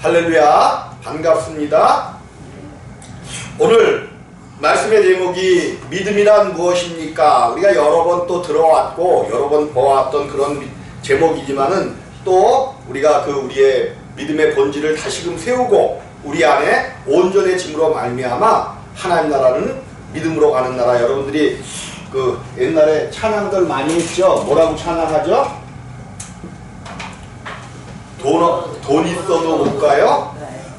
할렐루야, 반갑습니다. 오늘 말씀의 제목이 믿음이란 무엇입니까? 우리가 여러 번 또 들어왔고 여러 번 보았던 그런 제목이지만은 또 우리가 우리의 믿음의 본질을 다시금 세우고 우리 안에 온전해짐으로 말미암아 하나님 나라는 믿음으로 가는 나라. 여러분들이 옛날에 찬양들 많이 했죠? 뭐라고 찬양하죠? 돈 있어도 못 가요?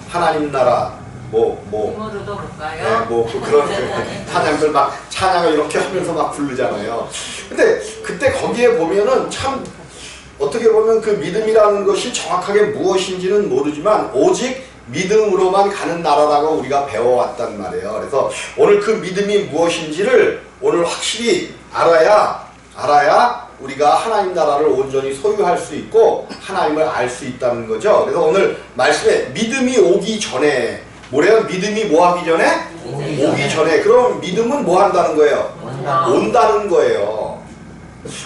하나님 나라 힘으로도 못 가요? 네, 그런 찬양들 막 찬양을 이렇게 하면서 막 부르잖아요. 근데 그때 거기에 보면은 참 어떻게 보면 그 믿음이라는 것이 정확하게 무엇인지는 모르지만 오직 믿음으로만 가는 나라라고 우리가 배워왔단 말이에요. 그래서 오늘 그 믿음이 무엇인지를 오늘 확실히 알아야 우리가 하나님 나라를 온전히 소유할 수 있고 하나님을 알 수 있다는 거죠. 그래서 오늘 말씀에 믿음이 오기 전에 뭐래요? 믿음이 뭐 하기 전에? 오기 전에. 그럼 믿음은 뭐 한다는 거예요? 온다는 거예요.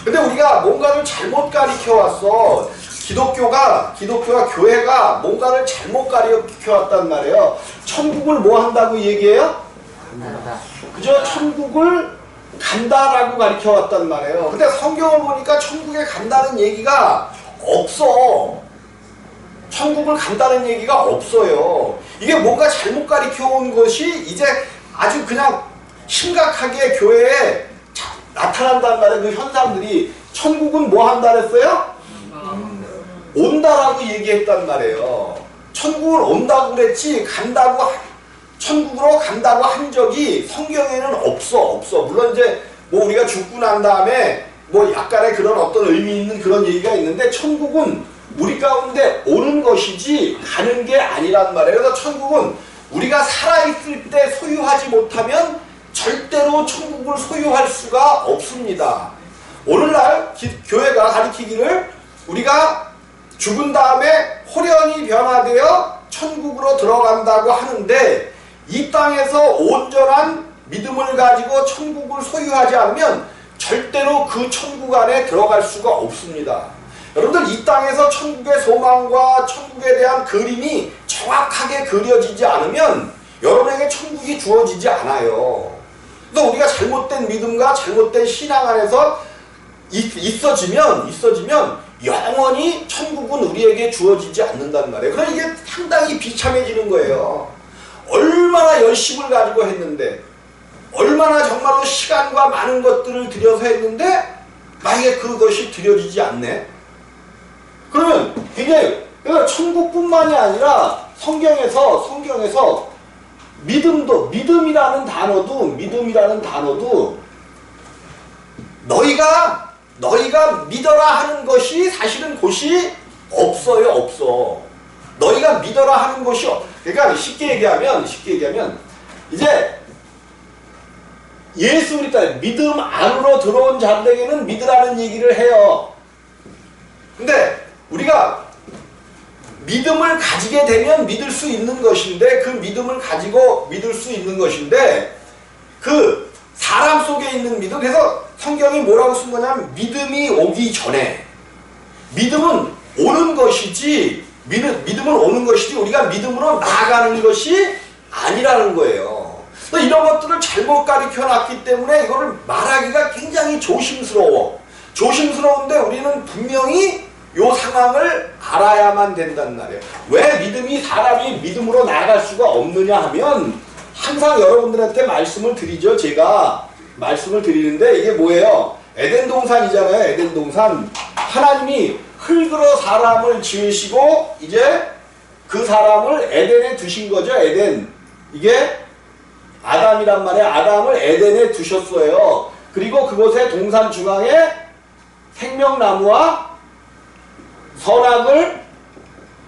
근데 우리가 뭔가를 잘못 가르쳐 왔어. 기독교가 교회가 뭔가를 잘못 가르쳐 왔단 말이에요. 천국을 뭐 한다고 얘기해요? 그죠? 천국을 간다라고 가르쳐 왔단 말이에요. 근데 성경을 보니까 천국에 간다는 얘기가 없어. 천국을 간다는 얘기가 없어요. 이게 뭔가 잘못 가르쳐 온 것이 이제 아주 그냥 심각하게 교회에 나타난단 말이에요. 그 현상들이. 천국은 뭐 한다 그랬어요? 온다라고 얘기했단 말이에요. 천국을 온다고 그랬지 천국으로 간다고 한 적이 성경에는 없어. 물론 이제 우리가 죽고 난 다음에 약간의 그런 어떤 의미 있는 그런 얘기가 있는데 천국은 우리 가운데 오는 것이지 가는 게 아니란 말이에요. 그래서 천국은 우리가 살아있을 때 소유하지 못하면 절대로 천국을 소유할 수가 없습니다. 오늘날 교회가 가르치기를 우리가 죽은 다음에 호련히 변화되어 천국으로 들어간다고 하는데 이 땅에서 온전한 믿음을 가지고 천국을 소유하지 않으면 절대로 그 천국 안에 들어갈 수가 없습니다. 여러분들 이 땅에서 천국의 소망과 천국에 대한 그림이 정확하게 그려지지 않으면 여러분에게 천국이 주어지지 않아요. 또 우리가 잘못된 믿음과 잘못된 신앙 안에서 있어지면 영원히 천국은 우리에게 주어지지 않는단 말이에요. 그럼 이게 상당히 비참해지는 거예요. 얼마나 열심을 가지고 했는데 얼마나 정말로 시간과 많은 것들을 들여서 했는데 만약에 그것이 드려지지 않네? 그러면 굉장히 천국뿐만이 아니라 성경에서 믿음이라는 단어도 너희가 믿어라 하는 것이 사실은 곳이 없어. 너희가 믿어라 하는 것이 그러니까 쉽게 얘기하면 이제 예수 그리스도 믿음 안으로 들어온 자들에게는 믿으라는 얘기를 해요. 근데 우리가 믿음을 가지게 되면 믿을 수 있는 것인데 그 믿음을 가지고 믿을 수 있는 것인데 그 사람 속에 있는 믿음. 그래서 성경이 뭐라고 쓴 거냐면 믿음이 오기 전에. 믿음은 오는 것이지 우리가 믿음으로 나아가는 것이 아니라는 거예요. 이런 것들을 잘못 가르쳐 놨기 때문에 이거를 말하기가 굉장히 조심스러운데 우리는 분명히 이 상황을 알아야만 된단 말이에요. 왜 사람이 믿음으로 나아갈 수가 없느냐 하면 항상 여러분들한테 말씀을 드리죠. 제가 말씀을 드리는데 이게 뭐예요? 에덴 동산이잖아요. 에덴 동산. 하나님이 흙으로 사람을 지으시고 이제 그 사람을 에덴에 두신 거죠. 에덴. 이게 아담이란 말이에요. 아담을 에덴에 두셨어요. 그리고 그곳에 동산 중앙에 생명나무와 선악을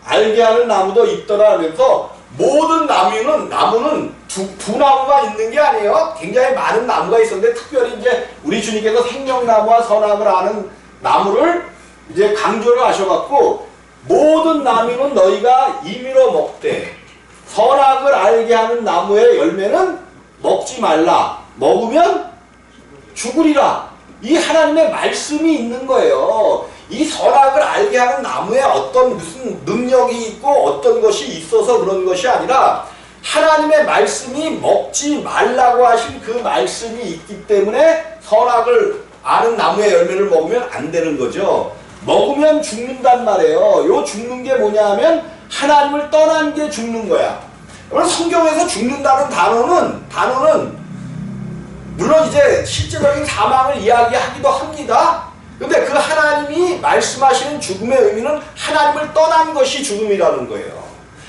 알게 하는 나무도 있더라 하면서 모든 나무는 두 나무가 있는 게 아니에요. 굉장히 많은 나무가 있었는데 특별히 이제 우리 주님께서 생명나무와 선악을 아는 나무를 이제 강조를 하셔갖고 모든 나무는 너희가 임의로 먹되 선악을 알게 하는 나무의 열매는 먹지 말라. 먹으면 죽으리라. 이 하나님의 말씀이 있는 거예요. 이 선악을 알게 하는 나무에 어떤 무슨 능력이 있고 어떤 것이 있어서 그런 것이 아니라 하나님의 말씀이 먹지 말라고 하신 그 말씀이 있기 때문에 선악을 아는 나무의 열매를 먹으면 안 되는 거죠. 먹으면 죽는단 말이에요. 요 죽는 게 뭐냐 하면 하나님을 떠난 게 죽는 거야. 성경에서 죽는다는 단어는 물론 이제 실제적인 사망을 이야기하기도 합니다. 근데 그 하나님이 말씀하시는 죽음의 의미는 하나님을 떠난 것이 죽음이라는 거예요.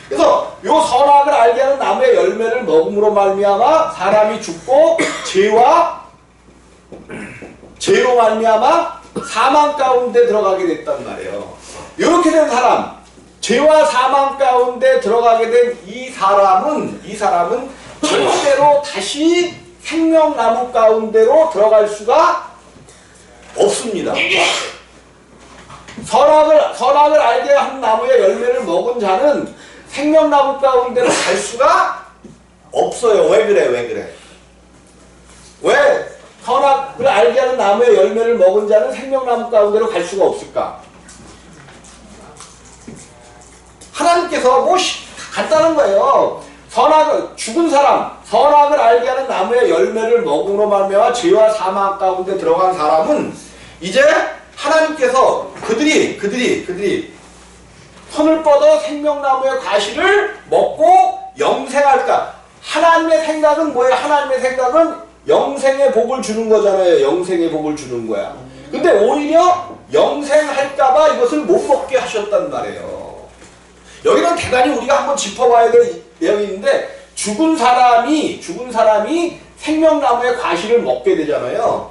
그래서 요 선악을 알게 하는 나무의 열매를 먹음으로 말미암아 사람이 죽고 죄로 말미암아 사망 가운데 들어가게 됐단 말이에요. 이렇게 된 사람, 죄와 사망 가운데 들어가게 된 이 사람은 절대로 다시 생명나무 가운데로 들어갈 수가 없습니다. 선악을 알게 한 나무의 열매를 먹은 자는 생명나무 가운데로 갈 수가 없어요. 왜 그래? 왜 선악을 알게 하는 나무의 열매를 먹은 자는 생명나무 가운데로 갈 수가 없을까? 하나님께서 간단한 거예요. 죽은 사람, 선악을 알게 하는 나무의 열매를 먹음으로 말미암아 죄와 사망 가운데 들어간 사람은 이제 하나님께서 그들이 손을 뻗어 생명나무의 과실을 먹고 영생할까? 하나님의 생각은 뭐예요? 하나님의 생각은 영생의 복을 주는 거잖아요. 영생의 복을 주는 거야. 근데 오히려 영생할까봐 이것을 못 먹게 하셨단 말이에요. 여기는 대단히 우리가 한번 짚어봐야 될 내용이 있는데 죽은 사람이 생명나무의 과실을 먹게 되잖아요.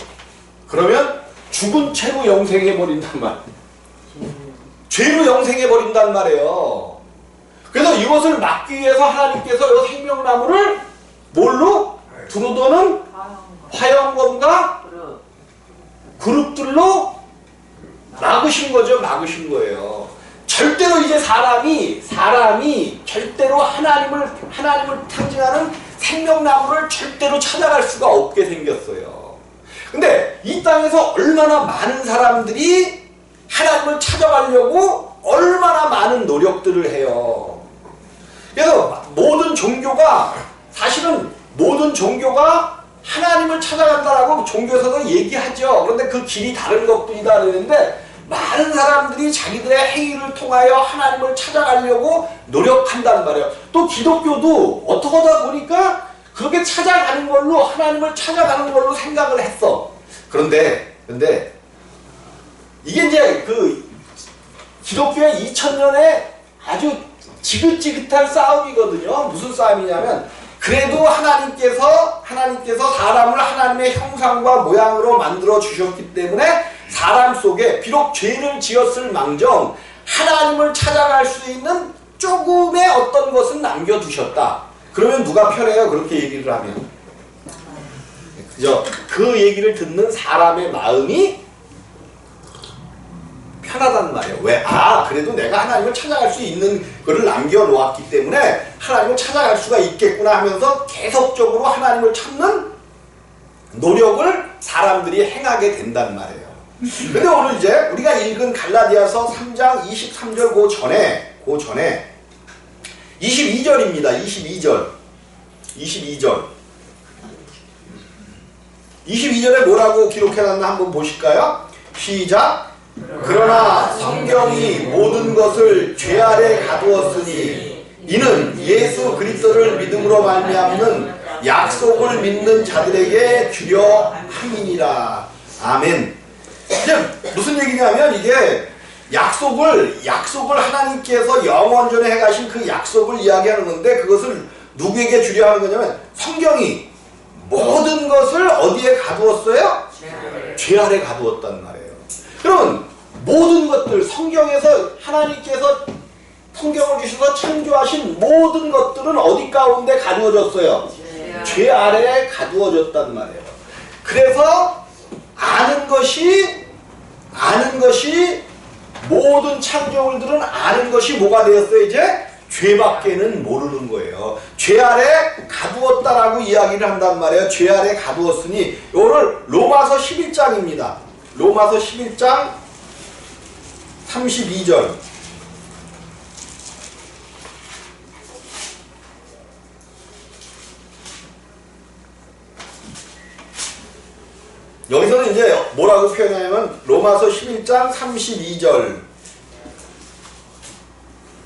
그러면 죽은 채로 영생해버린단 말이에요. 죄로 영생해버린단 말이에요. 그래서 이것을 막기 위해서 하나님께서 이 생명나무를 뭘로? 두루도는 화영검과 그룹들로 막으신 거죠. 막으신 거예요. 절대로 이제 사람이 절대로 하나님을 상징하는 생명나무를 절대로 찾아갈 수가 없게 생겼어요. 근데 이 땅에서 얼마나 많은 사람들이 하나님을 찾아가려고 얼마나 많은 노력들을 해요. 그래서 사실은 모든 종교가 하나님을 찾아간다라고 종교에서도 얘기하죠. 그런데 그 길이 다른 것뿐이다 그러는데 많은 사람들이 자기들의 행위를 통하여 하나님을 찾아가려고 노력한단 말이에요. 또 기독교도 어떻게 하다 보니까 그렇게 찾아가는 걸로 하나님을 찾아가는 걸로 생각을 했어. 그런데 이게 이제 그 기독교의 2000년의 아주 지긋지긋한 싸움이거든요. 무슨 싸움이냐면 그래도 하나님께서 사람을 하나님의 형상과 모양으로 만들어 주셨기 때문에 사람 속에 비록 죄를 지었을 망정 하나님을 찾아갈 수 있는 조금의 어떤 것은 남겨두셨다. 그러면 누가 편해요? 그렇게 얘기를 하면. 그죠? 그 얘기를 듣는 사람의 마음이 편하단 말이에요. 왜? 그래도 내가 하나님을 찾아갈 수 있는 거를 남겨놓았기 때문에 하나님을 찾아갈 수가 있겠구나 하면서 계속적으로 하나님을 찾는 노력을 사람들이 행하게 된단 말이에요. 근데 오늘 이제 우리가 읽은 갈라디아서 3장 23절 그 전에 22절입니다. 22절에 뭐라고 기록해놨나 한번 보실까요? 시작! 그러나 성경이 모든 것을 죄 아래 가두었으니 이는 예수 그리스도를 믿음으로 말미암는 약속을 믿는 자들에게 주려 함이니라. 아멘. 이제 무슨 얘기냐면 이게 약속을 하나님께서 영원전에 해가신 그 약속을 이야기하는 건데 그것을 누구에게 주려 하는 거냐면 성경이 모든 것을 어디에 가두었어요? 죄 아래 가두었단 말이에요. 그러면 모든 것들 성경에서 하나님께서 성경을 주셔서 창조하신 모든 것들은 어디 가운데 가두어졌어요? 죄 아래에 가두어졌단 말이에요. 그래서 아는 것이 모든 창조물들은 아는 것이 뭐가 되었어요? 이제 죄밖에는 모르는 거예요. 죄 아래 가두었다라고 이야기를 한단 말이에요. 죄 아래 가두었으니 이거를 로마서 11장입니다. 로마서 11장 32절. 여기서는 이제 뭐라고 표현하냐면 로마서 11장 32절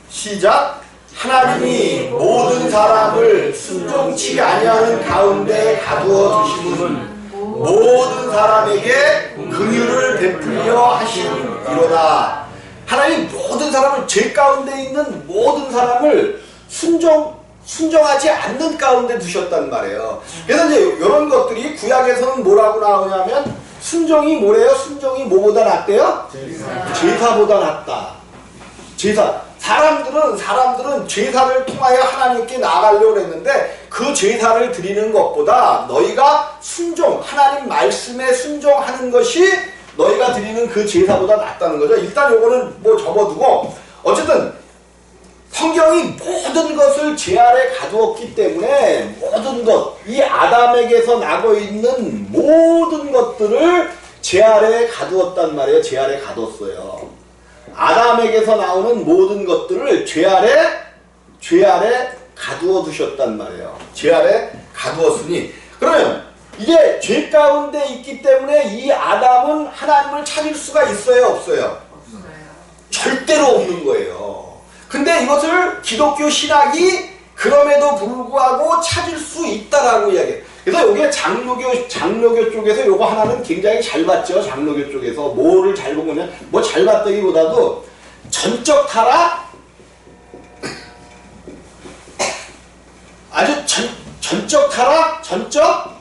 시작. 하나님이 모든 사람을 순종치 아니하는 가운데 가두어 두심은 모든 사람에게 긍휼을 베풀려 하심이로다. 하나님 모든 사람을 죄 가운데 있는 모든 사람을 순종하지 않는 가운데 두셨단 말이에요. 그래서 이제 이런 것들이 구약에서는 뭐라고 나오냐면 순종이 뭐래요? 순종이 뭐보다 낫대요? 제사보다 낫다. 제사. 사람들은 제사를 통하여 하나님께 나아가려고 했는데 그 제사를 드리는 것보다 너희가 하나님 말씀에 순종하는 것이 너희가 드리는 그 제사보다 낫다는 거죠. 일단 요거는 뭐 접어두고 어쨌든 성경이 모든 것을 죄 아래 가두었기 때문에 모든 것, 이 아담에게서 나고 있는 모든 것들을 죄 아래 가두었단 말이에요. 죄 아래 가뒀어요. 아담에게서 나오는 모든 것들을 죄 아래 가두어 두셨단 말이에요. 죄 아래 가두었으니 그러면 이제 죄 가운데 있기 때문에 이 아담은 하나님을 찾을 수가 있어요? 없어요? 절대로 없는 거예요. 근데 이것을 기독교 신학이 그럼에도 불구하고 찾을 수 있다라고 이야기해요. 그래서 이게 장로교 쪽에서 요거 하나는 굉장히 잘 봤죠. 장로교 쪽에서 뭐를 잘 본 거냐, 뭐 잘 봤다기보다도 전적 타락, 아주 전적 타락, 전적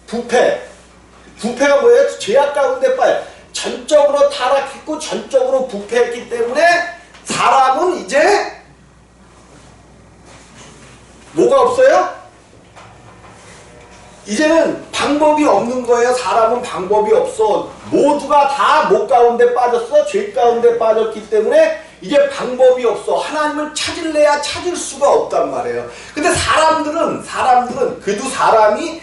부패가 뭐예요? 죄악 가운데 빠져 전적으로 타락했고 전적으로 부패했기 때문에 사람은 이제 뭐가 없어요? 이제는 방법이 없는 거예요. 사람은 방법이 없어. 모두가 다 목 가운데 빠졌어. 죄 가운데 빠졌기 때문에 이제 방법이 없어. 하나님을 찾을래야 찾을 수가 없단 말이에요. 근데 사람들은 그래도 사람이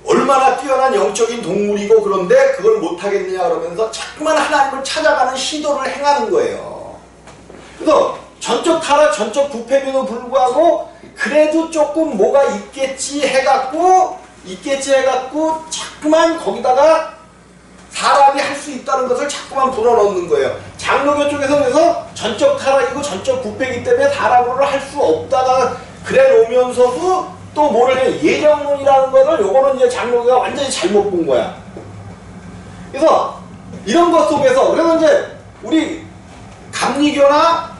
얼마나 뛰어난 영적인 동물이고 그런데 그걸 못하겠느냐 그러면서 자꾸만 하나님을 찾아가는 시도를 행하는 거예요. 그래서 전적 타락, 전적 부패에도 불구하고 그래도 조금 뭐가 있겠지 해갖고 자꾸만 거기다가 사람이 할 수 있다는 것을 자꾸만 불어넣는 거예요. 장로교 쪽에서 그래서 전적 타락이고 전적 부패이기 때문에 사람으로 할 수 없다가 그래 놓으면서도 또 뭐를 해? 예정론이라는 거를 요거는 이제 장로교가 완전히 잘못 본 거야. 그래서 이런 것 속에서 그래서 이제 우리 감리교나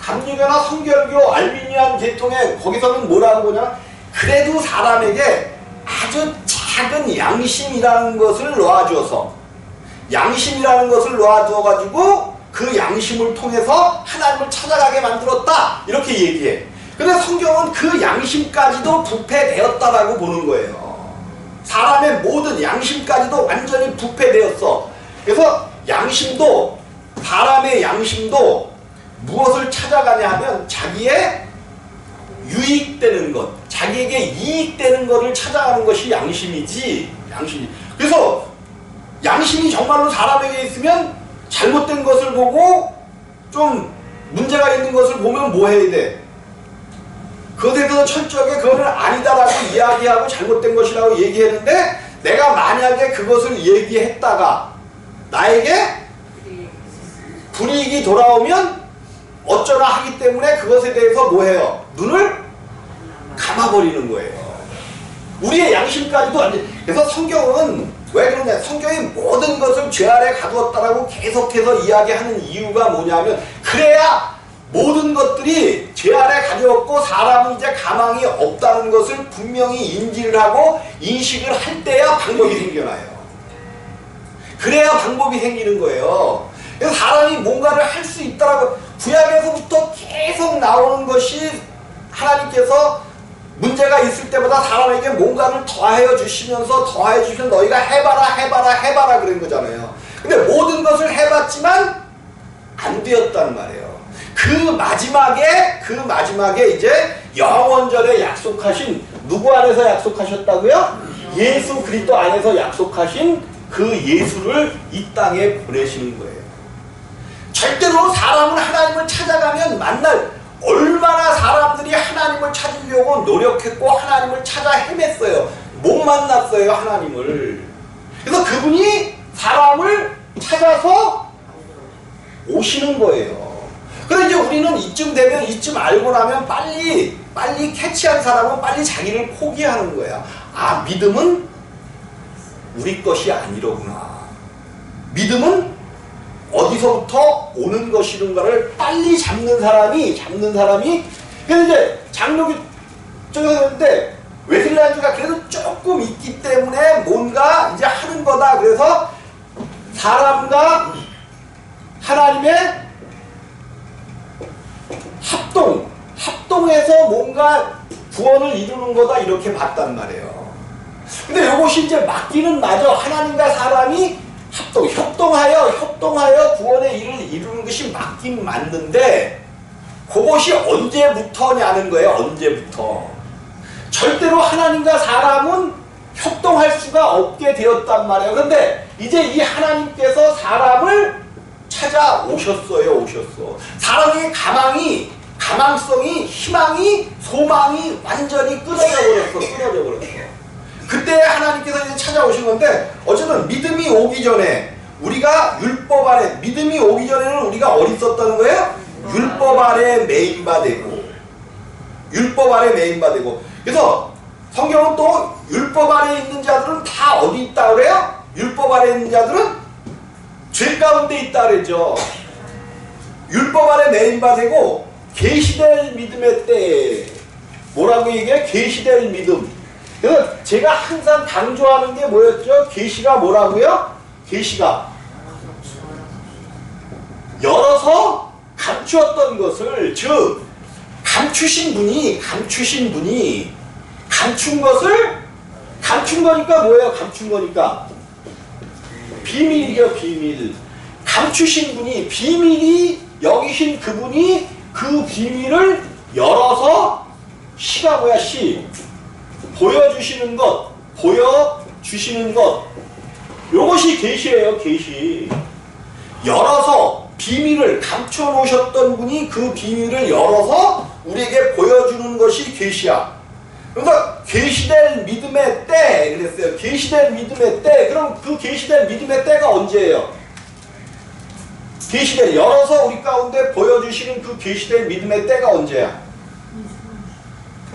성결교, 알미니안 계통에 거기서는 뭐라고 보냐면 그래도 사람에게 아주 작은 양심이라는 것을 놓아주어가지고 그 양심을 통해서 하나님을 찾아가게 만들었다 이렇게 얘기해. 근데 성경은 그 양심까지도 부패되었다라고 보는 거예요. 사람의 모든 양심까지도 완전히 부패되었어. 그래서 사람의 양심도 무엇을 찾아가냐 하면 자기의 유익되는 것, 자기에게 이익되는 것을 찾아가는 것이 양심이지. 그래서 양심이 정말로 사람에게 있으면 잘못된 것을 보고 좀 문제가 있는 것을 보면 뭐 해야 돼? 그것에 대해서 철저하게 그거는 아니다라고 이야기하고 잘못된 것이라고 얘기했는데 내가 만약에 그것을 얘기했다가 나에게 불이익이 돌아오면 어쩌나 하기 때문에 그것에 대해서 뭐 해요? 눈을 감아버리는 거예요. 우리의 양심까지도 안 돼. 그래서 성경은 왜 그러냐? 성경이 모든 것을 죄 아래 가두었다라고 계속해서 이야기하는 이유가 뭐냐면 그래야 모든 것들이 죄 아래 가두었고 사람은 이제 가망이 없다는 것을 분명히 인지를 하고 인식을 할 때야 방법이 생겨나요. 그래야 방법이 생기는 거예요. 그래서 사람이 뭔가를 할 수 있다라고 구약에서부터 계속 나오는 것이 하나님께서 문제가 있을 때마다 사람에게 뭔가를 더하여 주시면서 너희가 해봐라 그런 거잖아요. 근데 모든 것을 해봤지만 안 되었단 말이에요. 그 마지막에 이제 영원전에 약속하신 누구 안에서 약속하셨다고요? 예수 그리스도 안에서 약속하신 그 예수를 이 땅에 보내시는 거예요. 절대로 사람은 하나님을 찾아가면 만날, 얼마나 사람들이 하나님을 찾으려고 노력했고 하나님을 찾아 헤맸어요. 못 만났어요, 하나님을. 그래서 그분이 사람을 찾아서 오시는 거예요. 그래서 이제 우리는 이쯤 되면, 이쯤 알고 나면 빨리 캐치한 사람은 빨리 자기를 포기하는 거야. 아, 믿음은 우리 것이 아니로구나. 믿음은 어디서부터 오는 것이는가를 빨리 잡는 사람이 그래서 이제 장로교 쪽에서 그런데 웨슬리안주가 그래도 조금 있기 때문에 뭔가 이제 하는 거다. 그래서 사람과 하나님의 합동해서 뭔가 구원을 이루는 거다, 이렇게 봤단 말이에요. 근데 이것이 이제 맞기는 맞아. 하나님과 사람이 협동하여 구원의 일을 이루는 것이 맞긴 맞는데, 그것이 언제부터냐는 거예요. 언제부터. 절대로 하나님과 사람은 협동할 수가 없게 되었단 말이에요. 그런데 이제 이 하나님께서 사람을 찾아오셨어요. 사람의 가망성이, 희망이, 소망이 완전히 끊어져 버렸어. 그때 하나님께서 이제 찾아오신 건데, 어쨌든 믿음이 오기 전에 우리가 율법 아래, 믿음이 오기 전에는 우리가 어디 있었다는 거예요? 율법 아래 매인바되고. 그래서 성경은 또 율법 아래 있는 자들은 다 어디 있다 그래요? 율법 아래 있는 자들은 죄 가운데 있다 그랬죠. 율법 아래 매인바되고 계시될 믿음의 때에, 뭐라고 얘기해? 계시될 믿음. 그래서 제가 항상 강조하는 게 뭐였죠? 계시가 뭐라고요? 계시가 열어서 감추었던 것을, 즉 감추신 분이 감춘 거니까 뭐예요? 감춘 거니까 비밀이죠. 비밀. 감추신 분이, 비밀이 여기신 그분이 그 비밀을 열어서, 시가 뭐야? 시. 보여주시는 것. 요것이 계시예요. 계시. 열어서 비밀을 감춰 놓으셨던 분이 그 비밀을 열어서 우리에게 보여주는 것이 계시야. 그러니까 계시될 믿음의 때 그랬어요. 계시될 믿음의 때. 그럼 그 계시될 믿음의 때가 언제예요? 계시될, 열어서 우리 가운데 보여주시는 그 계시될 믿음의 때가 언제야?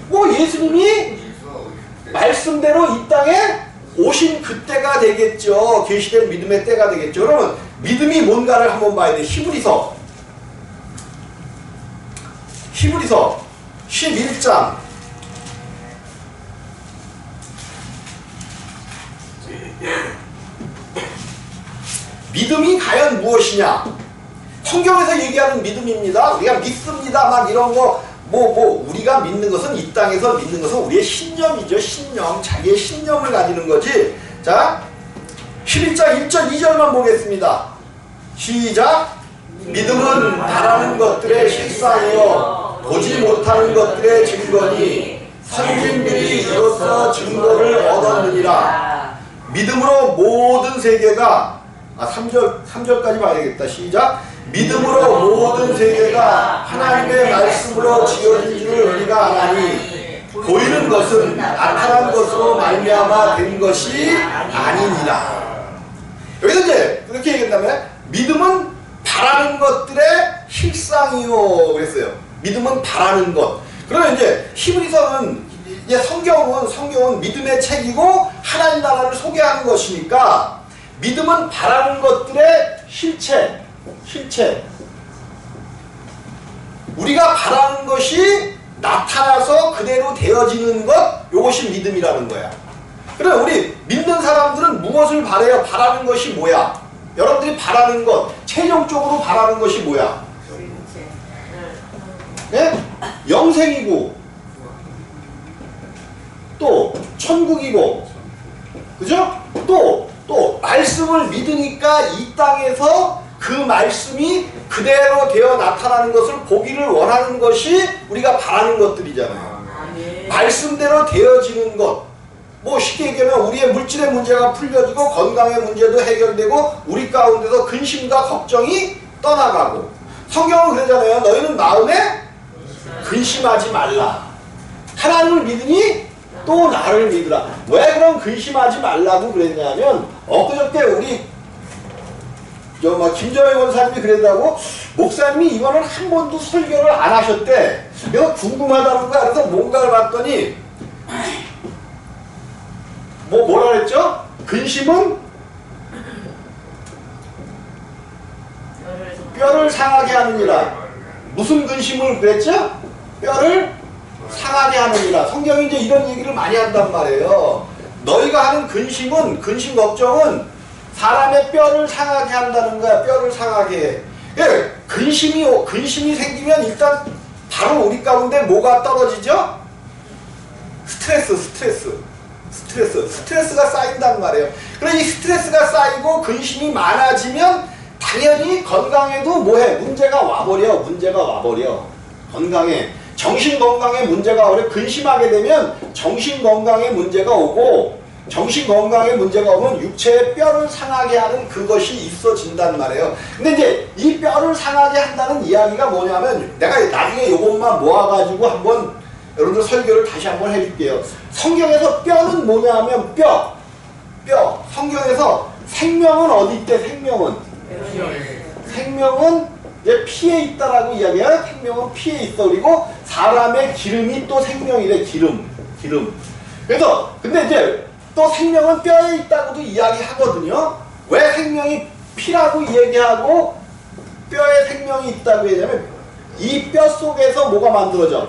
뭐 예수님이 말씀대로 이 땅에 오신 그때가 되겠죠. 계시될 믿음의 때가 되겠죠. 그러면 믿음이 뭔가를 한번 봐야 돼. 히브리서 11장 믿음이 과연 무엇이냐? 성경에서 얘기하는 믿음입니다. 우리가 믿습니다 막 이런 거 우리가 믿는 것은, 이 땅에서 믿는 것은 우리의 신념이죠. 신념. 자기의 신념을 가지는 거지. 자, 11장 1절 2절만 보겠습니다. 시작. 믿음은 바라는 것들의 실상이요 보지 못하는 것들의 증거니 선진들이 이로써 증거를 얻었느니라. 믿음으로 모든 세계가, 3절까지 봐야겠다. 시작. 믿음으로 모든 세계가 하나님의 말씀으로 지어진 줄을 우리가 아나니 보이는 것은 나타난 것으로 말미암아 된 것이 아니니라. 여기서 이제 그렇게 얘기한다면 믿음은 바라는 것들의 실상이요 그랬어요. 믿음은 바라는 것. 그러면 이제 히브리서는, 이제 성경은 믿음의 책이고 하나님 나라를 소개하는 것이니까 믿음은 바라는 것들의 실체. 우리가 바라는 것이 나타나서 그대로 되어지는 것, 이것이 믿음이라는 거야. 그럼 우리 믿는 사람들은 무엇을 바라요? 바라는 것이 뭐야? 여러분들이 바라는 것, 최종적으로 바라는 것이 뭐야? 네? 영생이고 또 천국이고, 그죠? 또 말씀을 믿으니까 이 땅에서 그 말씀이 그대로 되어 나타나는 것을 보기를 원하는 것이 우리가 바라는 것들이잖아요. 말씀대로 되어지는 것. 뭐 쉽게 얘기하면 우리의 물질의 문제가 풀려지고 건강의 문제도 해결되고 우리 가운데서 근심과 걱정이 떠나가고. 성경은 그러잖아요. 너희는 마음에 근심하지 말라. 하나님을 믿으니 또 나를 믿으라. 왜 그럼 근심하지 말라고 그랬냐면 엊그저께 우리 김정희 원사님이 그랬다고 목사님이 이거는 한 번도 설교를 안 하셨대. 내가 궁금하다는 거야. 그래서 뭔가를 봤더니 뭐라 그랬죠? 근심은 뼈를 상하게 하느니라. 무슨 근심을 그랬죠? 뼈를 상하게 하느니라. 성경이 이제 이런 얘기를 많이 한단 말이에요. 너희가 하는 근심 걱정은 사람의 뼈를 상하게 한다는 거야. 뼈를 상하게 해. 근심이 생기면 일단 바로 우리 가운데 뭐가 떨어지죠? 스트레스가 쌓인단 말이에요. 그래서 이 스트레스가 쌓이고 근심이 많아지면 당연히 건강에도 문제가 와버려. 건강에. 정신건강에 문제가 오래. 근심하게 되면 정신건강에 문제가 오고, 정신건강에 문제가 오면 육체의 뼈를 상하게 하는 그것이 있어진단 말이에요. 근데 이제 이 뼈를 상하게 한다는 이야기가 뭐냐면, 내가 나중에 요것만 모아가지고 한번 여러분들 설교를 다시 한번 해줄게요. 성경에서 뼈는 뭐냐면 뼈. 성경에서 생명은 어디 있대? 생명은 이제 피에 있다라고 이야기해요. 생명은 피에 있어. 그리고 사람의 기름이 또 생명이래. 기름. 그래서 근데 이제 또 생명은 뼈에 있다고도 이야기하거든요. 왜 생명이 피라고 얘기하고 뼈에 생명이 있다고 얘기하면 이 뼈 속에서 뭐가 만들어져?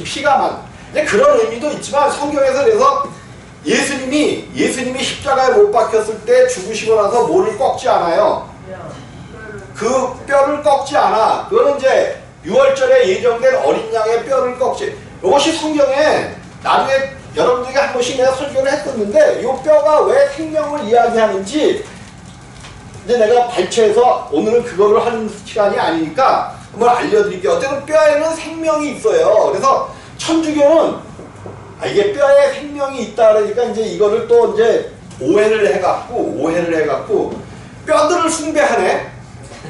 피가 이제 그런 의미도 있지만 성경에서 그래서 예수님이 십자가에 못 박혔을 때 죽으시고 나서 뭐를 꺾지 않아요. 그 뼈를 꺾지 않아. 그거는 이제 6월절에 예정된 어린 양의 뼈를 꺾지. 이것이 성경에 나중에 여러분들에게 한 번씩 내가 설교를 했었는데, 이 뼈가 왜 생명을 이야기하는지 이제 내가 발췌해서 오늘은 그거를 하는 시간이 아니니까 한번 알려드릴게요. 어쨌든 뼈에는 생명이 있어요. 그래서 천주교는 이게 뼈에 생명이 있다 그러니까 이제 이거를 또 이제 오해를 해갖고 뼈들을 숭배하네.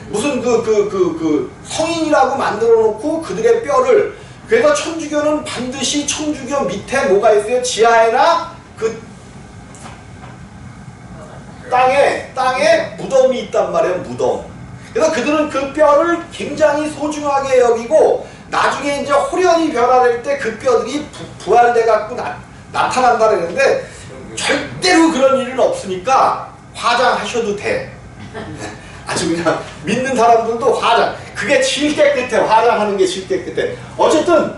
무슨 성인이라고 만들어 놓고 그들의 뼈를. 그래서 천주교는 반드시 천주교 밑에 뭐가 있어요? 지하에나 그 땅에 무덤이 있단 말이에요. 무덤. 그래서 그들은 그 뼈를 굉장히 소중하게 여기고, 나중에 이제 호련히 변화될 때 그 뼈들이 부활돼 갖고 나타난다 그랬는데, 절대로 그런 일은 없으니까 화장하셔도 돼. 아주 그냥 믿는 사람들도 그게 제일 깨끗해. 화장하는 게 제일 깨끗해. 어쨌든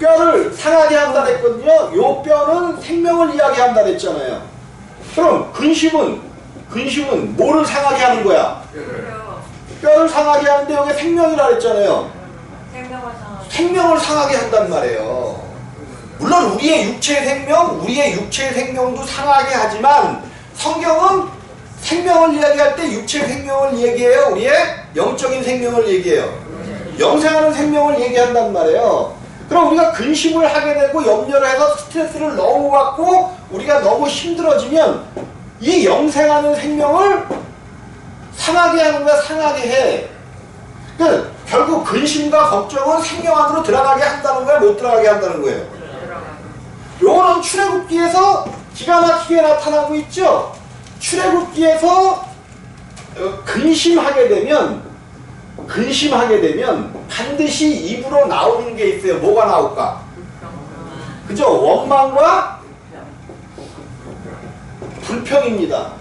뼈를 상하게 한다 그랬거든요. 요 뼈는 생명을 이야기한다 그랬잖아요. 그럼 근심은 뭐를 상하게 하는 거야? 뼈를 상하게 하는데 여기 생명이라 그랬잖아요. 생명을 상하게 한단 말이에요. 물론 우리의 육체의 생명도 상하게 하지만 성경은 생명을 이야기할 때 육체의 생명을 얘기해요? 우리의 영적인 생명을 얘기해요? 영생하는 생명을 얘기한단 말이에요. 그럼 우리가 근심을 하게 되고 염려를 해서 스트레스를 너무 받고 우리가 너무 힘들어지면 이 영생하는 생명을 상하게 하는 거야. 상하게 해. 그러니까 결국 근심과 걱정은 생명 안으로 들어가게 한다는 거야? 못 들어가게 한다는 거예요? 요거는 출애굽기에서 기가 막히게 나타나고 있죠? 출애굽기에서 근심하게 되면 반드시 입으로 나오는 게 있어요. 뭐가 나올까? 그죠? 원망과 불평입니다.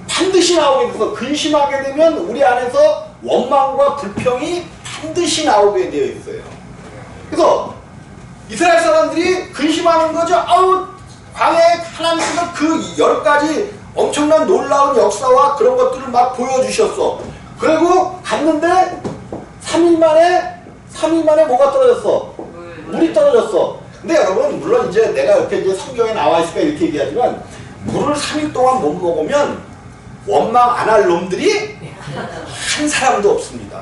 반드시 나오게 돼서 근심하게 되면 우리 안에서 원망과 불평이 반드시 나오게 되어 있어요. 그래서 이스라엘 사람들이 근심하는 거죠. 광야에 하나님께서 그 10가지 엄청난 놀라운 역사와 그런 것들을 막 보여주셨어. 그리고 갔는데 3일 만에 뭐가 떨어졌어? 물이 떨어졌어. 근데 여러분, 물론 이제 내가 이렇게 이제 성경에 나와 있으니까 이렇게 얘기하지만, 물을 3일 동안 못 먹으면 원망 안 할 놈들이 한 사람도 없습니다.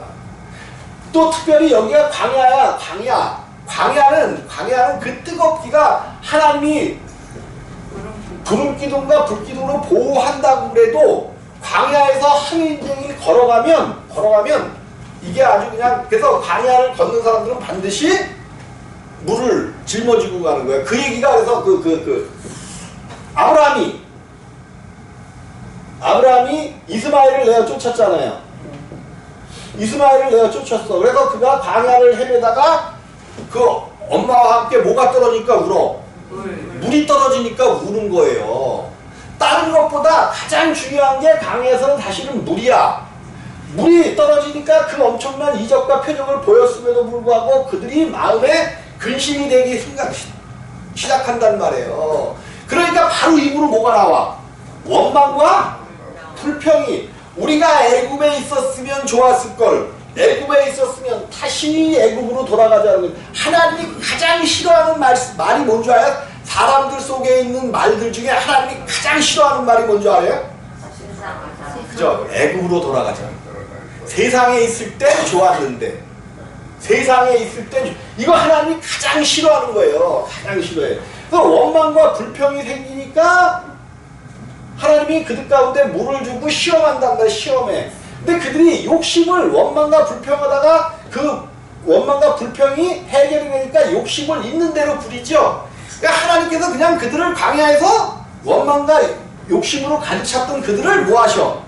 또 특별히 여기가 광야야. 광야는 그 뜨겁기가 하나님이 구름 기둥과 불 기둥으로 보호한다고 그래도 광야에서 하루 종일 걸어가면 이게 아주 그냥 그래서 광야를 걷는 사람들은 반드시 물을 짊어지고 가는 거예요. 그 얘기가 그래서 아브라함이 이스마엘을 내어 쫓았잖아요. 이스마엘을 내어 쫓았어. 그래서 그가 광야를 헤매다가 그 엄마와 함께 뭐가 떨어지니까 울어. 물이 떨어지니까 우는 거예요. 다른 것보다 가장 중요한 게 광야에서는 사실은 물이야. 물이 떨어지니까 그 엄청난 이적과 표적을 보였음에도 불구하고 그들이 마음에 근심이 되기 시작한단 말이에요. 그러니까 바로 입으로 뭐가 나와? 원망과 불평이. 우리가 애굽에 있었으면 좋았을걸. 애굽에 있었으면 다시 애굽으로 돌아가자는 거예요. 하나님이 가장 싫어하는 말이 뭔 줄 알아요? 사람들 속에 있는 말들 중에 하나님이 가장 싫어하는 말이 뭔 줄 알아요? 그죠? 애굽으로 돌아가자. 세상에 있을 땐 좋았는데 세상에 있을 땐 이거 하나님이 가장 싫어하는 거예요. 가장 싫어해요. 그래서 원망과 불평이 생기니까 하나님이 그들 가운데 물을 주고 시험한단 말이에요. 시험해. 근데 그들이 욕심을 원망과 불평하다가 그 원망과 불평이 해결이 되니까 욕심을 있는 대로 부리죠. 그러니까 하나님께서 그냥 그들을 광야에서 원망과 욕심으로 가득 찼던 그들을 뭐 하셔?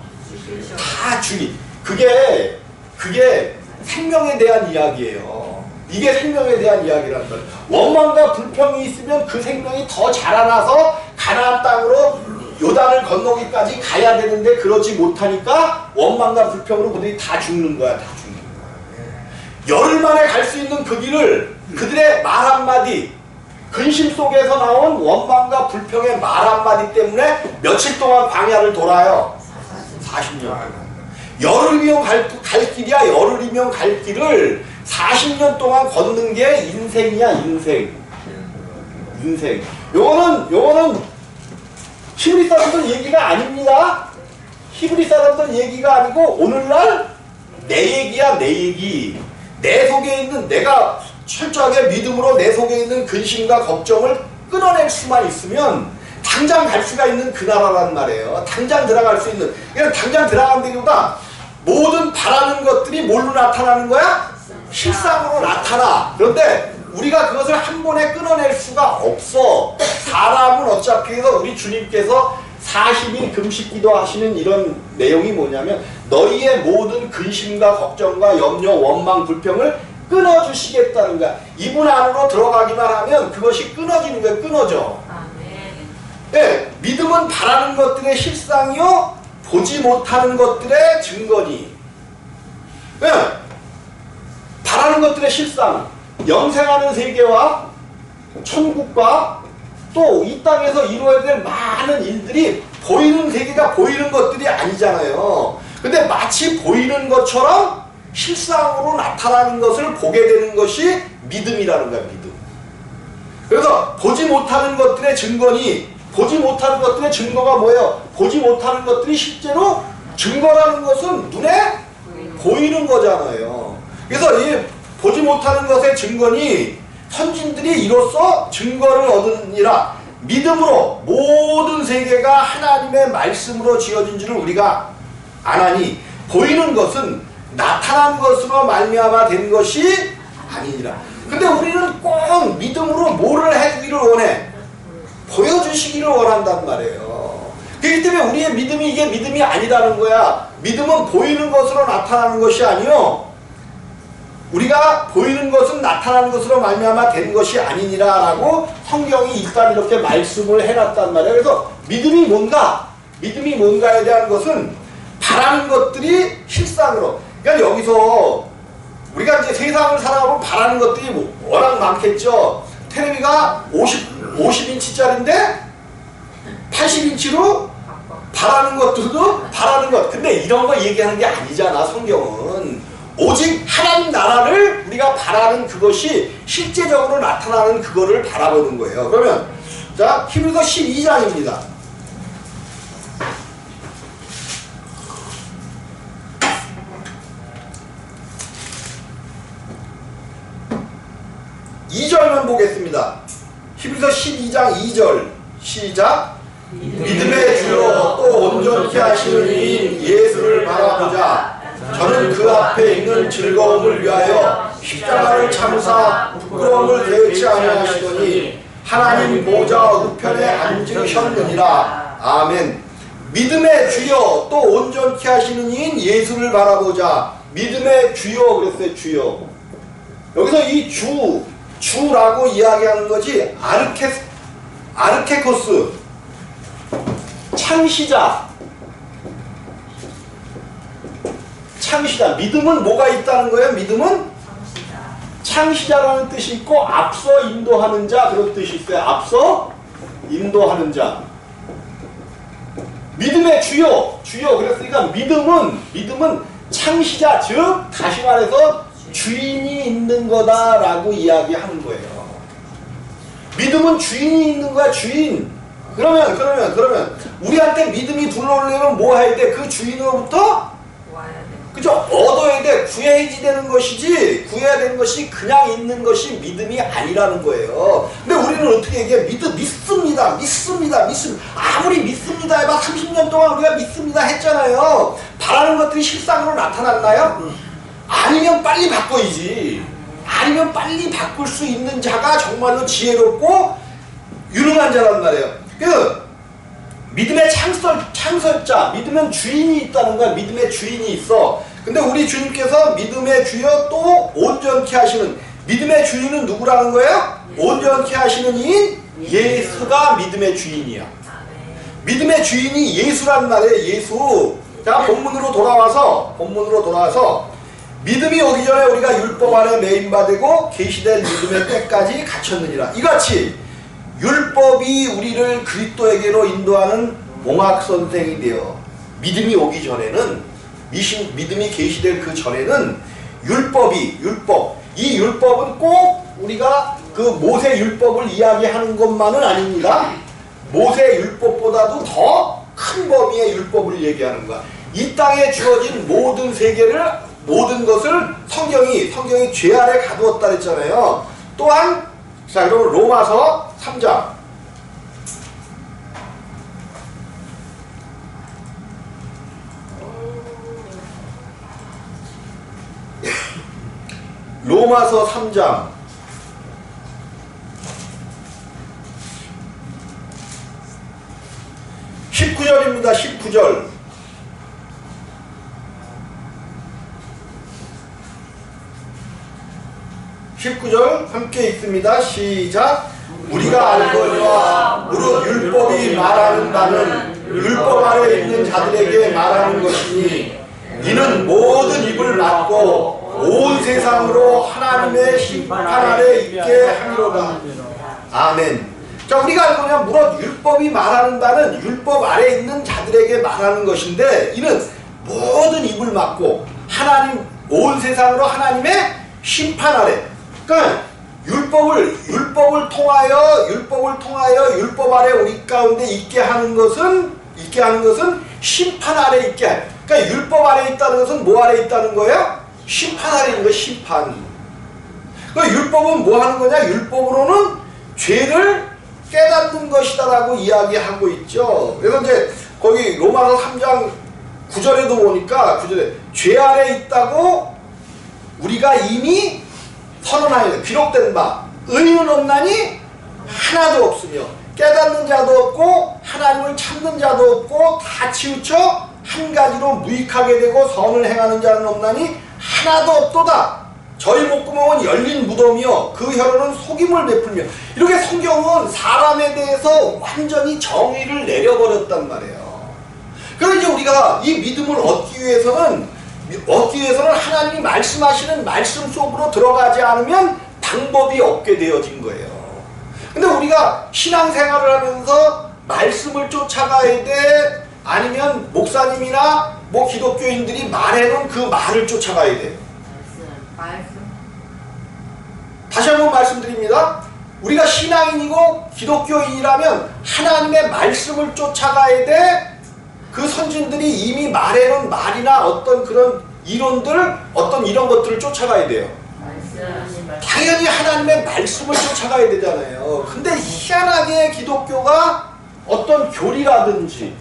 다 죽이. 그게 생명에 대한 이야기예요. 이게 생명에 대한 이야기라는 거예요. 원망과 불평이 있으면 그 생명이 더 자라나서 가나안 땅으로 요단을 건너기까지 가야 되는데 그러지 못하니까 원망과 불평으로 그들이 다 죽는 거야. 다 죽는 거야. 열흘 만에 갈 수 있는 그 길을 그들의 말 한마디, 근심 속에서 나온 원망과 불평의 말 한마디 때문에 며칠 동안 광야를 돌아요. 40년. 열흘이면 갈 길이야. 열흘이면 갈 길을 40년 동안 걷는 게 인생이야. 인생. 요거는 히브리 사람들 얘기가 아닙니다. 히브리 사람들 얘기가 아니고 오늘날 내 얘기야. 내 얘기. 내 속에 있는 내가 철저하게 믿음으로 내 속에 있는 근심과 걱정을 끊어낼 수만 있으면 당장 갈 수가 있는 그 나라란 말이에요. 당장 들어갈 수 있는. 그냥 당장 들어간다기보다 모든 바라는 것들이 뭘로 나타나는 거야? 실상으로 나타나. 그런데 우리가 그것을 한 번에 끊어낼 수가 없어. 사람은 어차피 해서 우리 주님께서 40일 금식기도 하시는 이런 내용이 뭐냐면 너희의 모든 근심과 걱정과 염려, 원망, 불평을 끊어주시겠다는 거야. 이분 안으로 들어가기만 하면 그것이 끊어지는 거야. 끊어져. 네, 믿음은 바라는 것들의 실상이요 보지 못하는 것들의 증거니. 네, 바라는 것들의 실상, 영생하는 세계와 천국과 또 이 땅에서 이루어야 될 많은 일들이 보이는 세계가 보이는 것들이 아니잖아요. 근데 마치 보이는 것처럼 실상으로 나타나는 것을 보게 되는 것이 믿음이라는 거야. 믿음. 그래서 보지 못하는 것들의 증거니, 보지 못하는 것들의 증거가 뭐예요? 보지 못하는 것들이 실제로 증거라는 것은 눈에 보이는 거잖아요. 그래서 이 보지 못하는 것의 증거니 선진들이 이로써 증거를 얻으니라. 믿음으로 모든 세계가 하나님의 말씀으로 지어진 줄을 우리가 아나니 보이는 것은 나타난 것으로 말미암아 된 것이 아니니라. 근데 우리는 꼭 믿음으로 뭐를 해주기를 원해? 보여주시기를 원한단 말이에요. 그렇기 때문에 우리의 믿음이 이게 믿음이 아니라는 거야. 믿음은 보이는 것으로 나타나는 것이 아니요 우리가 보이는 것은 나타나는 것으로 말미암아 된 것이 아니니라 라고 성경이 일단 이렇게 말씀을 해놨단 말이에요. 그래서 믿음이 뭔가? 믿음이 뭔가에 대한 것은 바라는 것들이 실상으로. 그러니까 여기서 우리가 이제 세상을 살아보면 바라는 것들이 워낙 많겠죠. 텔레비가 50인치짜리인데 80인치로 바라는 것들도 바라는 것. 근데 이런 거 얘기하는 게 아니잖아. 성경은. 오직 하나님 나라를 우리가 바라는 그것이 실제적으로 나타나는 그거를 바라보는 거예요. 그러면 자 히브리서 12장입니다. (2절만) 보겠습니다. 히브리서 12장 2절 시작. 믿음의 주요 또 온전케 하시는 이인 예수를 바라보자. 저는 그 앞에 있는 즐거움을 위하여 십자가를 참으사 부끄러움을 개의치 아니하시더니 하나님 보좌 우편에 앉으셨느니라. 아멘. 믿음의 주여, 또 온전케 하시는 이인 예수를 바라보자. 믿음의 주여 그랬어요. 주여. 여기서 이 주라고 이야기하는 것이 아르케코스, 창시자. 믿음은 뭐가 있다는 거예요? 믿음은 창시자라는 뜻이 있고 앞서 인도하는 자 그런 뜻이 있어요. 앞서 인도하는 자. 믿음의 주요 그랬으니까 믿음은 창시자, 즉 다시 말해서 주인이 있는 거다라고 이야기하는 거예요. 믿음은 주인이 있는 거야. 주인. 그러면 우리한테 믿음이 들어오려면 뭐 해야 돼? 그 주인으로부터 그죠? 얻어야 돼. 구해야지 되는 것이지, 구해야 되는 것이 그냥 있는 것이 믿음이 아니라는 거예요. 근데 우리는 어떻게 얘기해? 믿습니다. 아무리 믿습니다 해봐 30년 동안 우리가 믿습니다 했잖아요. 바라는 것들이 실상으로 나타났나요? 아니면 빨리 바꿔야지. 아니면 빨리 바꿀 수 있는 자가 정말로 지혜롭고 유능한 자란 말이에요. 믿음의 창설자, 믿으면 주인이 있다는 거야. 믿음의 주인이 있어. 근데 우리 주님께서 믿음의 주여 또 온전케 하시는, 믿음의 주인은 누구라는 거예요? 온전케 하시는 이인 예수가 믿음의 주인이야. 믿음의 주인이 예수란 말이에요. 예수. 자, 본문으로 돌아와서 믿음이 오기 전에 우리가 율법 아래 매인받고 계시될 믿음의 때까지 갇혔느니라. 이같이 율법이 우리를 그리스도에게로 인도하는 몽학선생이 되어 믿음이 오기 전에는, 믿음이 계시될 그 전에는 이 율법은 꼭 우리가 그 모세 율법을 이야기하는 것만은 아닙니다. 모세 율법보다도 더 큰 범위의 율법을 얘기하는 거야. 이 땅에 주어진 모든 세계를, 모든 것을 성경이 죄 아래 가두었다 그랬잖아요. 또한 자, 그러면 로마서 3장 로마서 3장 19절입니다. 19절. 함께 읽습니다. 시작. 우리가 알거니와 무릇 율법이 말하는 바는 율법 아래 있는 자들에게 말하는 것이니 이는 모든 입을 막고 온 세상으로 하나님의 심판 아래 있게 하리로다. 아멘. 자, 우리가 알거니와 무릇 율법이 말하는 바는 율법 아래 있는 자들에게 말하는 것인데 이는 모든 입을 막고 온 세상으로 하나님의 심판 아래. 그러니까 율법을 통하여 율법 아래 우리 가운데 있게 하는 것은 심판 아래 있게 해. 그러니까 율법 아래 있다는 것은 뭐 아래 있다는 거예요? 심판 아래 있는 거예요. 심판. 그러니까 율법은 뭐 하는 거냐? 율법으로는 죄를 깨닫는 것이다라고 이야기하고 있죠. 그래서 이제 거기 로마서 3장 9절에도 보니까 9절에 죄 아래 있다고 우리가 이미 선언하여 기록된 바 의인은 없나니 하나도 없으며 깨닫는 자도 없고 하나님을 찾는 자도 없고 다 치우쳐 한 가지로 무익하게 되고 선을 행하는 자는 없나니 하나도 없도다. 저희 목구멍은 열린 무덤이요 그 혀로는 속임을 베풀며. 이렇게 성경은 사람에 대해서 완전히 정의를 내려버렸단 말이에요. 그래서 이제 우리가 이 믿음을 얻기 위해서는 하나님이 말씀하시는 말씀 속으로 들어가지 않으면 방법이 없게 되어진 거예요. 근데 우리가 신앙생활을 하면서 말씀을 쫓아가야 돼? 아니면 목사님이나 뭐 기독교인들이 말해놓은 그 말을 쫓아가야 돼? 말씀. 다시 한번 말씀드립니다. 우리가 신앙인이고 기독교인이라면 하나님의 말씀을 쫓아가야 돼? 그 선진들이 이미 말해놓은 말이나 어떤 그런 이론들, 어떤 이런 것들을 쫓아가야 돼요. 당연히 하나님의 말씀을 쫓아가야 되잖아요. 근데 희한하게 기독교가 어떤 교리라든지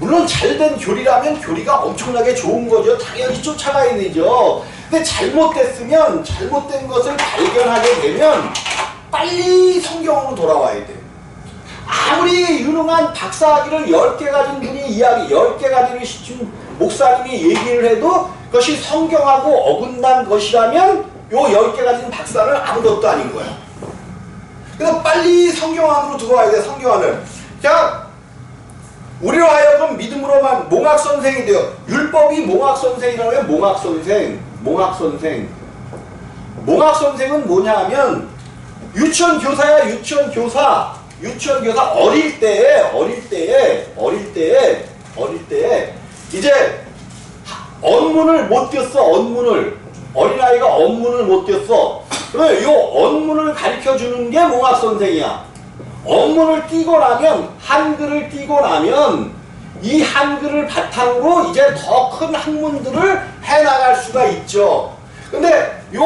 물론 잘된 교리라면 교리가 엄청나게 좋은 거죠. 당연히 쫓아가야 되죠. 근데 잘못됐으면 잘못된 것을 발견하게 되면 빨리 성경으로 돌아와야 돼요. 아무리 유능한 박사학위를 10개 가진 분이 이야기, 10개 가지를 시킨 목사님이 얘기를 해도 그것이 성경하고 어긋난 것이라면 요 10개 가진 박사는 아무것도 아닌 거야. 그래서 빨리 성경 안으로 들어와야 돼, 성경 안을. 자, 우리로 하여금 믿음으로만 몽학선생이 돼요. 율법이 몽학선생이라고 해요. 몽학선생. 몽학선생은 뭐냐 하면 유치원교사야, 유치원교사. 어릴 때에 이제 언문을 못 띄었어. 어린아이가 언문을 못 띄었어. 그러면 이 언문을 가르쳐 주는 게 몽학선생이야. 언문을 띄고 나면, 한글을 띄고 나면 이 한글을 바탕으로 이제 더 큰 학문들을 해나갈 수가 있죠. 근데 이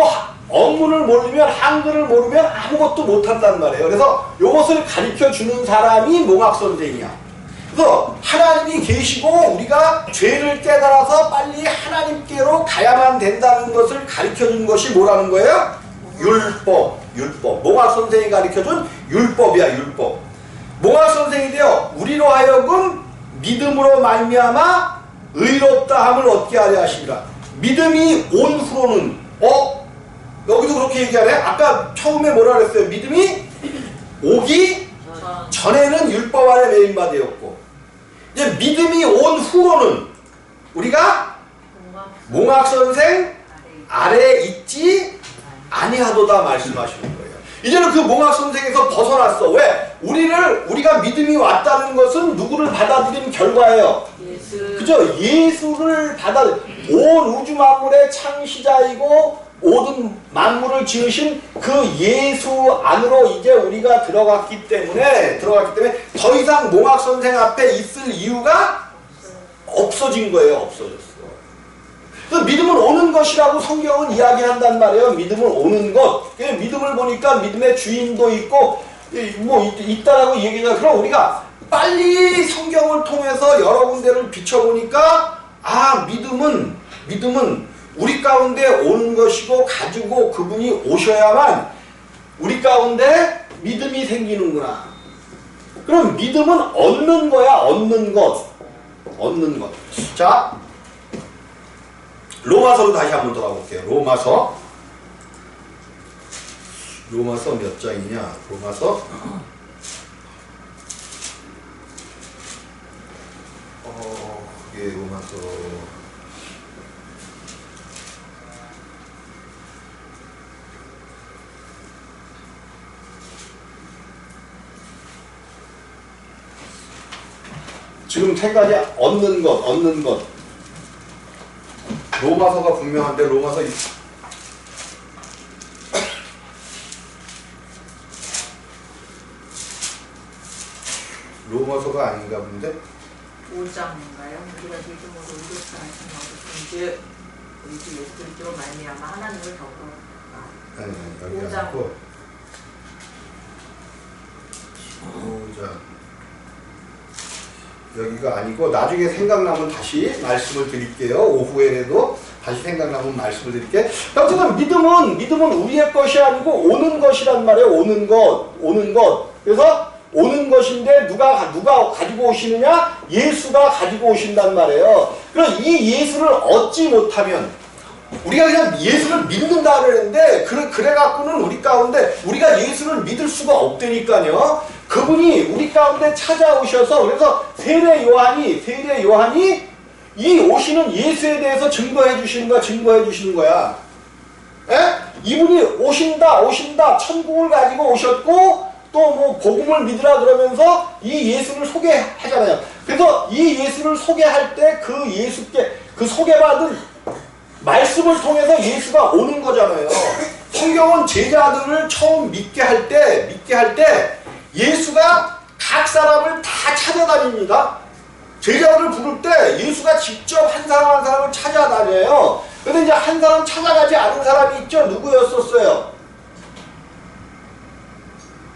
언문을 모르면, 한글을 모르면 아무것도 못한단 말이에요. 그래서 이것을 가르쳐 주는 사람이 몽학선생이야. 그래서 하나님이 계시고 우리가 죄를 깨달아서 빨리 하나님께로 가야만 된다는 것을 가르쳐 준 것이 뭐라는 거예요? 율법. 몽학선생이 가르쳐준 율법이야, 율법. 몽학선생인데요, 우리로 하여금 믿음으로 말미암아 의롭다 함을 얻게 하려 하십니다. 믿음이 온 후로는, 여기도 그렇게 얘기하네? 아까 처음에 뭐라 그랬어요? 믿음이 오기 전에는 율법 아래 매인바 되었고, 이제 믿음이 온 후로는 우리가 몽학선생 아래에 있지 아니하도다 말씀하시는 거예요. 이제는 그 몽학선생에서 벗어났어. 왜? 우리가 믿음이 왔다는 것은 누구를 받아들인 결과예요. 예수. 그죠? 예수를 온 우주 만물의 창시자이고 모든 만물을 지으신 그 예수 안으로 이제 우리가 들어갔기 때문에 더 이상 몽학선생 앞에 있을 이유가 없어진 거예요. 없어졌어. 그래서 믿음은 오는 것이라고 성경은 이야기한단 말이에요. 믿음은 오는 것. 믿음을 보니까 믿음의 주인도 있고 있다라고 얘기하잖아요. 그럼 우리가 빨리 성경을 통해서 여러 군데를 비춰보니까 믿음은 우리 가운데 오는 것이고 가지고 그분이 오셔야만 우리 가운데 믿음이 생기는구나. 그럼 믿음은 얻는 거야. 얻는 것. 자, 로마서로 다시 한번 돌아볼게요. 로마서 몇 장이냐? 로마서 그게 로마서 지금 세 가지 얻는 것. 로마서가 분명한데 로마서가 아닌가 본데? 5장인가요? 우리가 믿음으로 의롭다 하심을 얻었은즉 우리 주 예수 그리스도로 말미암아 하나님을 더불어. 아니, 여기 5장. 아니고 5장 여기가 아니고 나중에 생각나면 다시 말씀을 드릴게요. 오후에라도 다시 생각나면 말씀을 드릴게요. 어쨌든 믿음은 우리의 것이 아니고 오는 것이란 말이에요. 오는 것. 그래서 오는 것인데 누가 가지고 오시느냐? 예수가 가지고 오신단 말이에요. 그럼 이 예수를 얻지 못하면 우리가 그냥 예수를 믿는다 그랬는데 그래갖고는 우리 가운데 우리가 예수를 믿을 수가 없다니까요. 그분이 우리 가운데 찾아오셔서 그래서 세례 요한이 이 오시는 예수에 대해서 증거해 주시는 거야. 에? 이분이 오신다 천국을 가지고 오셨고 또 뭐 복음을 믿으라 그러면서 이 예수를 소개하잖아요. 그래서 이 예수를 소개할 때 그 예수께 그 소개받은 말씀을 통해서 예수가 오는 거잖아요. 성경은 제자들을 처음 믿게 할 때 예수가 각 사람을 다 찾아다닙니다. 제자들을 부를 때 예수가 직접 한 사람 한 사람을 찾아다녀요. 근데 이제 한 사람 찾아가지 않은 사람이 있죠. 누구였었어요?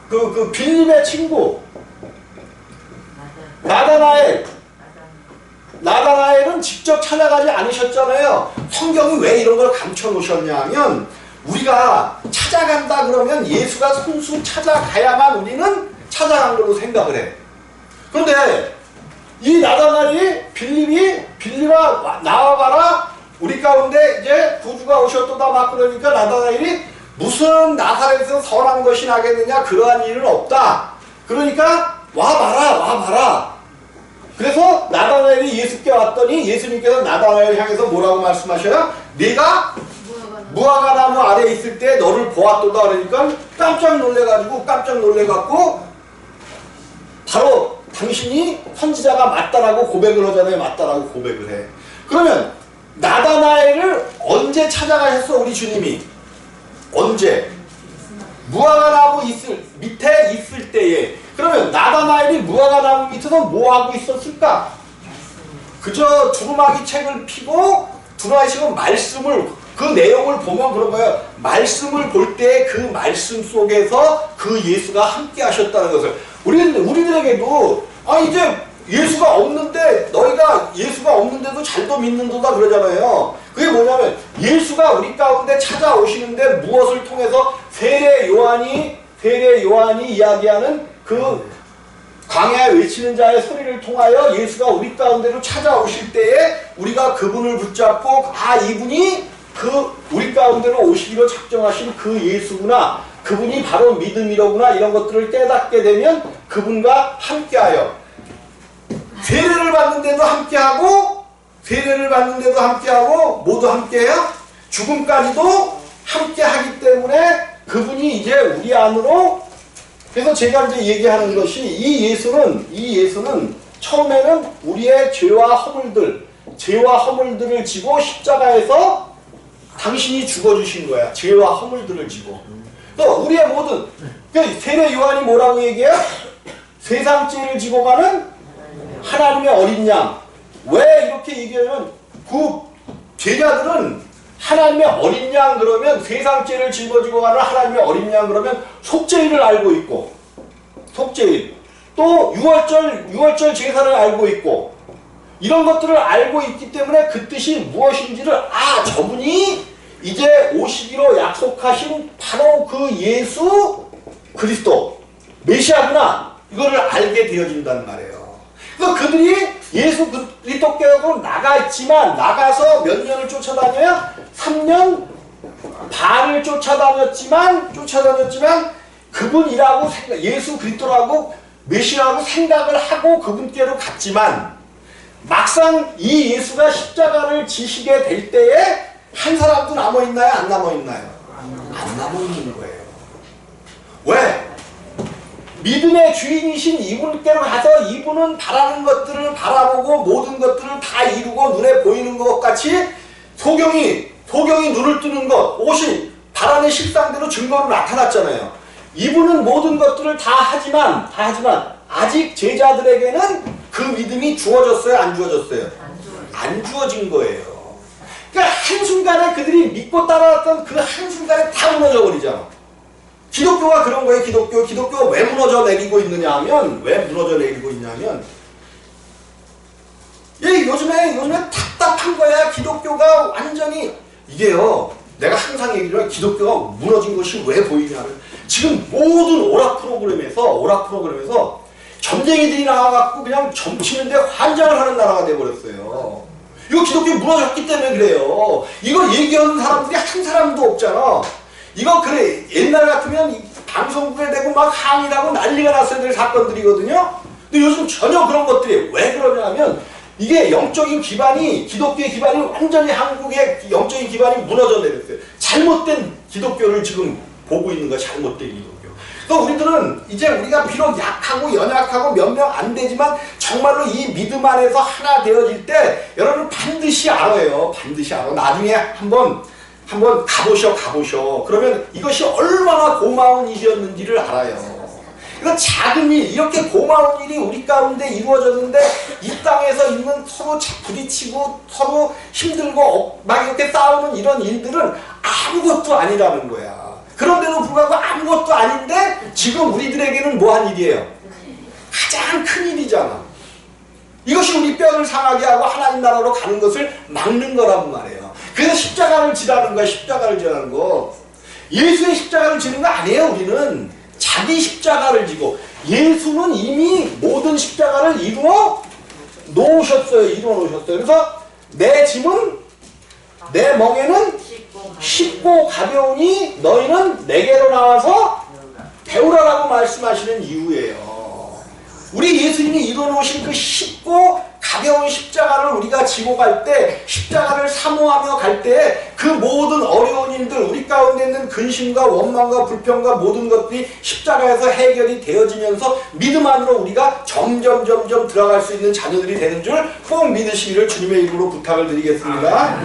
그 빌립의 친구 나다나엘. 나다나엘은 직접 찾아가지 않으셨잖아요. 성경이 왜 이런 걸 감춰 놓으셨냐 하면 우리가 찾아간다 그러면 예수가 손수 찾아가야만 우리는 찾아간 걸로 생각을 해. 그런데 이 나다나엘이 빌립아 나와봐라, 우리 가운데 이제 구주가 오셨도다 막 그러니까 나다나엘이 무슨 나사렛에서 선한 것이 나겠느냐, 그러한 일은 없다. 그러니까 와봐라. 그래서 나다나엘이 예수께 왔더니 예수님께서 나다나엘을 향해서 뭐라고 말씀하셔요? 네가 무화과 나무 아래에 있을 때 너를 보았도다. 그러니까 깜짝 놀래갖고 바로 당신이 선지자가 맞다라고 고백을 하잖아요. 맞다라고 고백을 해. 그러면 나다나엘을 언제 찾아가셨어 우리 주님이? 언제? 무화과 나무 밑에 있을 때에. 그러면 나다나엘이 무화과 나무 밑에서 뭐 하고 있었을까? 그저 두루마기 책을 피고 두루마기 책은 말씀을, 그 내용을 보면 그런 거예요. 말씀을 볼 때 그 말씀 속에서 그 예수가 함께 하셨다는 것을 우리들에게도 이제 예수가 없는데 너희가 예수가 없는데도 잘도 믿는도다 그러잖아요. 그게 뭐냐면 예수가 우리 가운데 찾아오시는데 무엇을 통해서 세례 요한이 이야기하는 그 광야에 외치는 자의 소리를 통하여 예수가 우리 가운데로 찾아오실 때에 우리가 그분을 붙잡고 이분이 그 우리 가운데로 오시기로 작정하신 그 예수구나, 그분이 바로 믿음이로구나, 이런 것들을 깨닫게 되면 그분과 함께하여 세례를 받는데도 함께하고 모두 함께해요. 죽음까지도 함께하기 때문에 그분이 이제 우리 안으로. 그래서 제가 이제 얘기하는 것이 이 예수는 처음에는 우리의 죄와 허물들을 지고 십자가에서 당신이 죽어주신 거야. 죄와 허물들을 지고. 또 우리의 모든 세례 요한이 뭐라고 얘기해요? 세상 죄를 지고 가는 하나님의 어린 양. 왜 이렇게 얘기하면 그 제자들은 하나님의 어린 양 그러면 세상 죄를 짊어지고 가는 하나님의 어린 양 그러면 속죄일을 알고 있고, 속죄일 또 유월절 제사를 알고 있고, 이런 것들을 알고 있기 때문에 그 뜻이 무엇인지를 저분이 이제 오시기로 약속하신 바로 그 예수 그리스도 메시아구나, 이거를 알게 되어진단 말이에요. 그래서 그들이 예수 그리스도께로 나가서 몇 년을 쫓아다녀요? 3년 반을 쫓아다녔지만 그분이라고 예수 그리스도라고 메시아라고 생각을 하고 그분께로 갔지만 막상 이 예수가 십자가를 지시게 될 때에 한 사람도 남아있나요? 안 남아있나요? 안 남아있는 거예요. 왜? 믿음의 주인이신 이분께로 가서 이분은 바라는 것들을 바라보고 모든 것들을 다 이루고 눈에 보이는 것 같이 소경이 눈을 뜨는 것, 옷이 바라는 실상대로 증거로 나타났잖아요. 이분은 모든 것들을 다 하지만 아직 제자들에게는 그 믿음이 주어졌어요? 안 주어졌어요? 안 주어진 거예요. 그러니까 한순간에 그들이 믿고 따라왔던 그 한순간에 다 무너져 버리잖아. 기독교가 그런 거예요. 기독교가 왜 무너져 내리고 있냐면 요즘에 답답한 거야. 기독교가 완전히 이게요. 내가 항상 얘기를 해. 기독교가 무너진 것이 왜 보이냐면 지금 모든 오락 프로그램에서 점쟁이들이 나와갖고 그냥 점치는데 환장을 하는 나라가 돼버렸어요. 이거 기독교 무너졌기 때문에 그래요. 이거 얘기하는 사람들이 한 사람도 없잖아. 이거 그래 옛날 같으면 방송국에 대고 막 항의하고 난리가 났어야 될 사건들이거든요. 근데 요즘 전혀 그런 것들이 왜 그러냐면 이게 영적인 기반이, 기독교의 기반이 완전히 한국의 영적인 기반이 무너져 내렸어요. 잘못된 기독교를 지금 보고 있는 거야. 잘못된 기독교. 그래서 우리들은 이제 우리가 비록 약하고 연약하고 몇 명 안 되지만 정말로 이 믿음 안에서 하나 되어질 때 여러분 반드시 알아요. 반드시 알아. 나중에 한번 가보셔. 그러면 이것이 얼마나 고마운 일이었는지를 알아요. 그러니까 작은 일, 이렇게 고마운 일이 우리 가운데 이루어졌는데 이 땅에서 있는 서로 부딪히고 서로 힘들고 막 이렇게 싸우는 이런 일들은 아무것도 아니라는 거야. 그런데도 불구하고 아무것도 아닌데 지금 우리들에게는 뭐한 일이에요? 가장 큰 일이잖아. 이것이 우리 뼈를 상하게 하고 하나님 나라로 가는 것을 막는 거란 말이에요. 그래서 십자가를 지라는 거야. 십자가를 지라는 거. 예수의 십자가를 지는 거 아니에요. 우리는 자기 십자가를 지고, 예수는 이미 모든 십자가를 이루어 놓으셨어요. 이루어 놓으셨어요. 그래서 내 짐은, 내 멍에는 쉽고 가벼우니 너희는 내게로 나와서 배우라라고 말씀하시는 이유예요. 우리 예수님이 이뤄놓으신 그 쉽고 가벼운 십자가를 우리가 지고 갈 때, 십자가를 사모하며 갈 때 그 모든 어려운 일들, 우리 가운데 있는 근심과 원망과 불평과 모든 것들이 십자가에서 해결이 되어지면서 믿음 안으로 우리가 점점 들어갈 수 있는 자녀들이 되는 줄 꼭 믿으시기를 주님의 이름으로 부탁을 드리겠습니다.